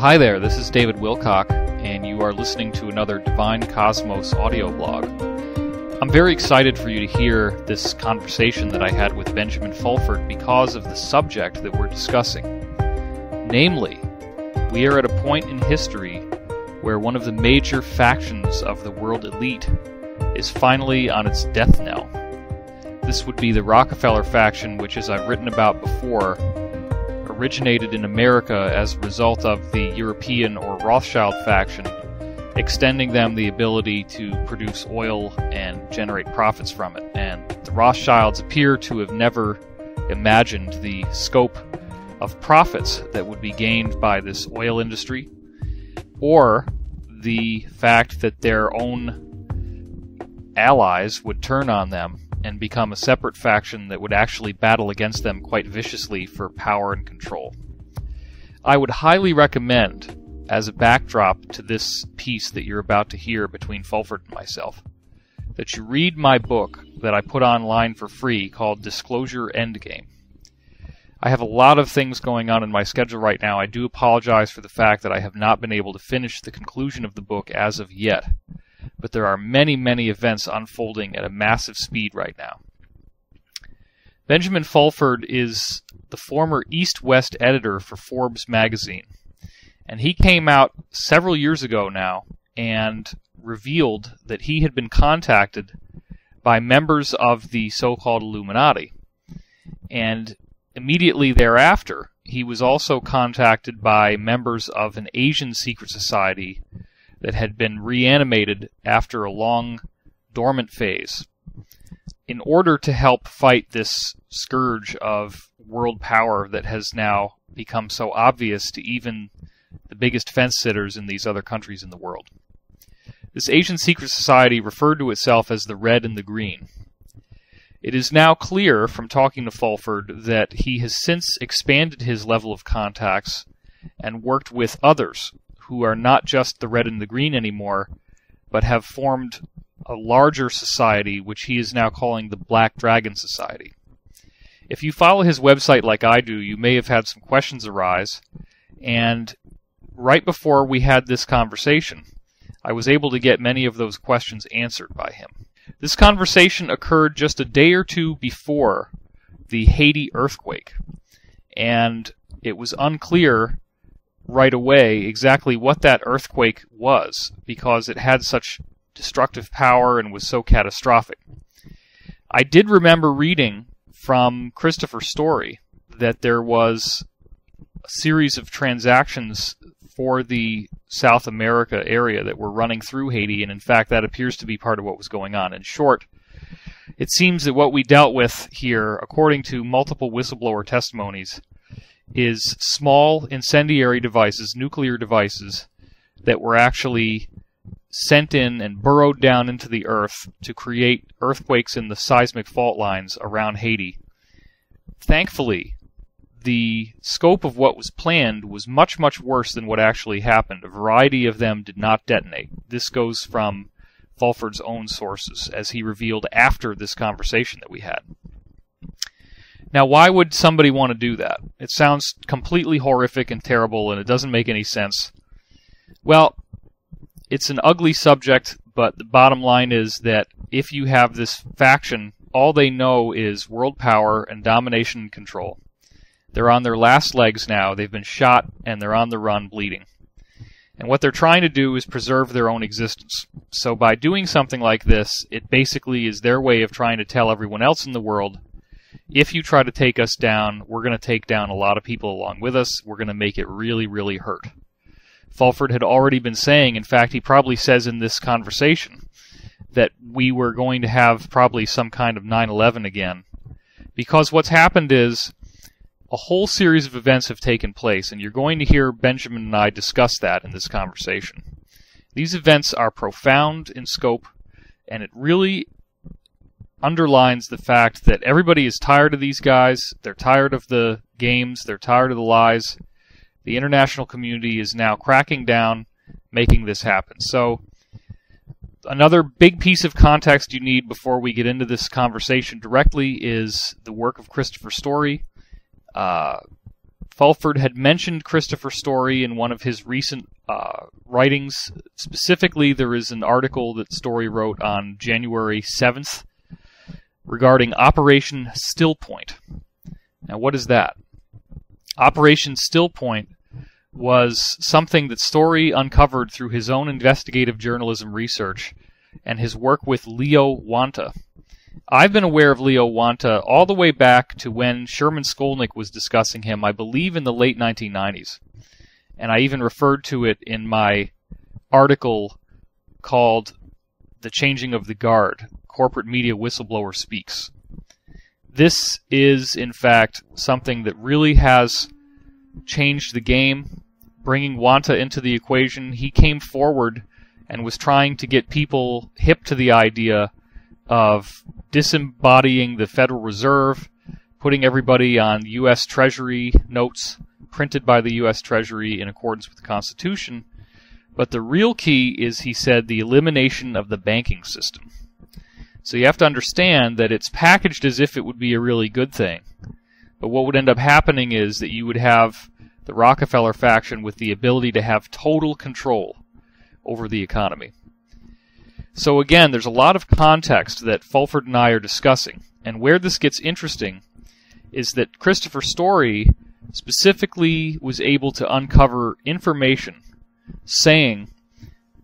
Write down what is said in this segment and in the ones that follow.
Hi there, this is David Wilcock, and you are listening to another Divine Cosmos audio blog. I'm very excited for you to hear this conversation that I had with Benjamin Fulford because of the subject that we're discussing. Namely, we are at a point in history where one of the major factions of the world elite is finally on its death knell. This would be the Rockefeller faction, which, as I've written about before, originated in America as a result of the European or Rothschild faction, extending them the ability to produce oil and generate profits from it. And the Rothschilds appear to have never imagined the scope of profits that would be gained by this oil industry, or the fact that their own allies would turn on them and become a separate faction that would actually battle against them quite viciously for power and control. I would highly recommend, as a backdrop to this piece that you're about to hear between Fulford and myself, that you read my book that I put online for free called Disclosure Endgame. I have a lot of things going on in my schedule right now. I do apologize for the fact that I have not been able to finish the conclusion of the book as of yet. But there are many, many events unfolding at a massive speed right now. Benjamin Fulford is the former East-West editor for Forbes magazine. And he came out several years ago now and revealed that he had been contacted by members of the so-called Illuminati. And immediately thereafter, he was also contacted by members of an Asian secret society that had been reanimated after a long dormant phase in order to help fight this scourge of world power that has now become so obvious to even the biggest fence-sitters in these other countries in the world. This Asian secret society referred to itself as the Red and the Green. It is now clear from talking to Fulford that he has since expanded his level of contacts and worked with others who are not just the Red and the Green anymore, but have formed a larger society, which he is now calling the Black Dragon Society. If you follow his website like I do, you may have had some questions arise, and right before we had this conversation, I was able to get many of those questions answered by him. This conversation occurred just a day or two before the Haiti earthquake, and it was unclear right away exactly what that earthquake was, because it had such destructive power and was so catastrophic. I did remember reading from Christopher's story that there was a series of transactions for the South America area that were running through Haiti, and in fact that appears to be part of what was going on. In short, it seems that what we dealt with here, according to multiple whistleblower testimonies, is small incendiary devices, nuclear devices, that were actually sent in and burrowed down into the earth to create earthquakes in the seismic fault lines around Haiti. Thankfully, the scope of what was planned was much, much worse than what actually happened. A variety of them did not detonate. This goes from Fulford's own sources, as he revealed after this conversation that we had. Now, why would somebody want to do that? It sounds completely horrific and terrible, and it doesn't make any sense. Well, it's an ugly subject, but the bottom line is that if you have this faction, all they know is world power and domination and control. They're on their last legs now. They've been shot, and they're on the run bleeding. And what they're trying to do is preserve their own existence. So by doing something like this, it basically is their way of trying to tell everyone else in the world, if you try to take us down, we're going to take down a lot of people along with us. We're going to make it really, really hurt. Fulford had already been saying, in fact, he probably says in this conversation, that we were going to have probably some kind of 9/11 again. Because what's happened is a whole series of events have taken place, and you're going to hear Benjamin and I discuss that in this conversation. These events are profound in scope, and it really underlines the fact that everybody is tired of these guys. They're tired of the games. They're tired of the lies. The international community is now cracking down, making this happen. So another big piece of context you need before we get into this conversation directly is the work of Christopher's story. Fulford had mentioned Christopher Story in one of his recent writings. Specifically, there is an article that Story wrote on January 7th regarding Operation Stillpoint. Now, what is that? Operation Stillpoint was something that Story uncovered through his own investigative journalism research and his work with Leo Wanta. I've been aware of Leo Wanta all the way back to when Sherman Skolnick was discussing him, I believe in the late 1990s. And I even referred to it in my article called The Changing of the Guard, Corporate Media Whistleblower Speaks. This is, in fact, something that really has changed the game. Bringing Wanta into the equation, he came forward and was trying to get people hip to the idea of disembodying the Federal Reserve, putting everybody on U.S. Treasury notes printed by the U.S. Treasury in accordance with the Constitution. But the real key is, he said, the elimination of the banking system. So you have to understand that it's packaged as if it would be a really good thing. But what would end up happening is that you would have the Rockefeller faction with the ability to have total control over the economy. So again, there's a lot of context that Fulford and I are discussing. And where this gets interesting is that Christopher Story specifically was able to uncover information saying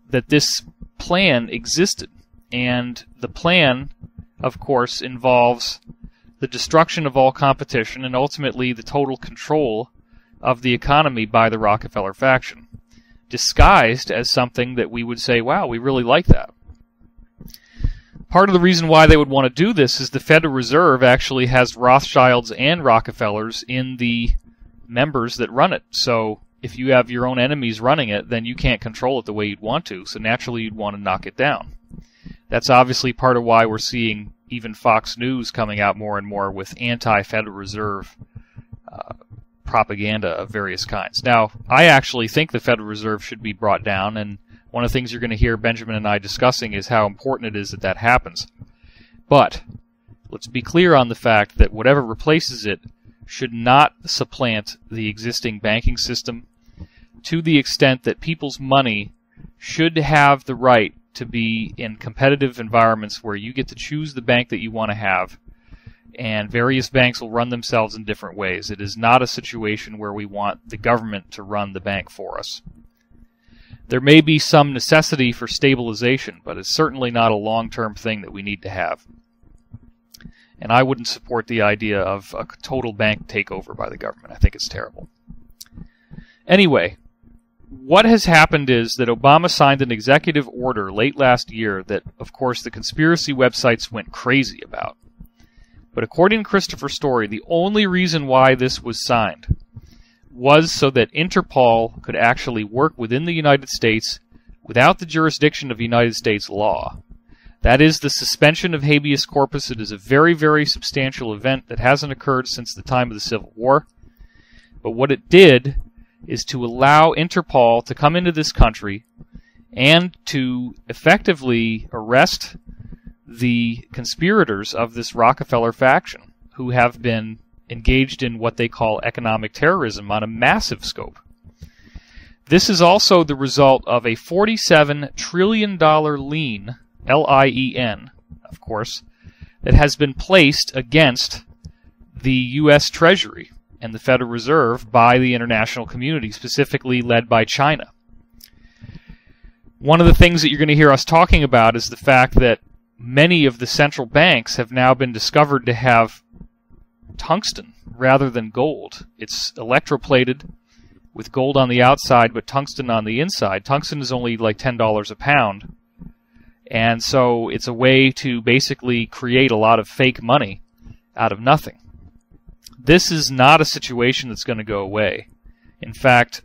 that this plan existed. And the plan, of course, involves the destruction of all competition and ultimately the total control of the economy by the Rockefeller faction, disguised as something that we would say, wow, we really like that. Part of the reason why they would want to do this is the Federal Reserve actually has Rothschilds and Rockefellers in the members that run it. So if you have your own enemies running it, then you can't control it the way you'd want to. So naturally you'd want to knock it down. That's obviously part of why we're seeing even Fox News coming out more and more with anti-Federal Reserve propaganda of various kinds. Now, I actually think the Federal Reserve should be brought down, and one of the things you're going to hear Benjamin and I discussing is how important it is that that happens. But let's be clear on the fact that whatever replaces it should not supplant the existing banking system, to the extent that people's money should have the right to be in competitive environments where you get to choose the bank that you want to have, and various banks will run themselves in different ways. It is not a situation where we want the government to run the bank for us. There may be some necessity for stabilization, but it's certainly not a long-term thing that we need to have. And I wouldn't support the idea of a total bank takeover by the government. I think it's terrible. Anyway, what has happened is that Obama signed an executive order late last year that, of course, the conspiracy websites went crazy about. But according to Christopher Story, the only reason why this was signed was so that Interpol could actually work within the United States without the jurisdiction of United States law. That is the suspension of habeas corpus. It is a very, very substantial event that hasn't occurred since the time of the Civil War. But what it did is to allow Interpol to come into this country and to effectively arrest the conspirators of this Rockefeller faction, who have been engaged in what they call economic terrorism on a massive scope. This is also the result of a $47 trillion lien, L-I-E-N, of course, that has been placed against the U.S. Treasury and the Federal Reserve by the international community, specifically led by China. One of the things that you're going to hear us talking about is the fact that many of the central banks have now been discovered to have tungsten rather than gold. It's electroplated with gold on the outside but tungsten on the inside. Tungsten is only like $10 a pound. And so it's a way to basically create a lot of fake money out of nothing. This is not a situation that's going to go away. In fact,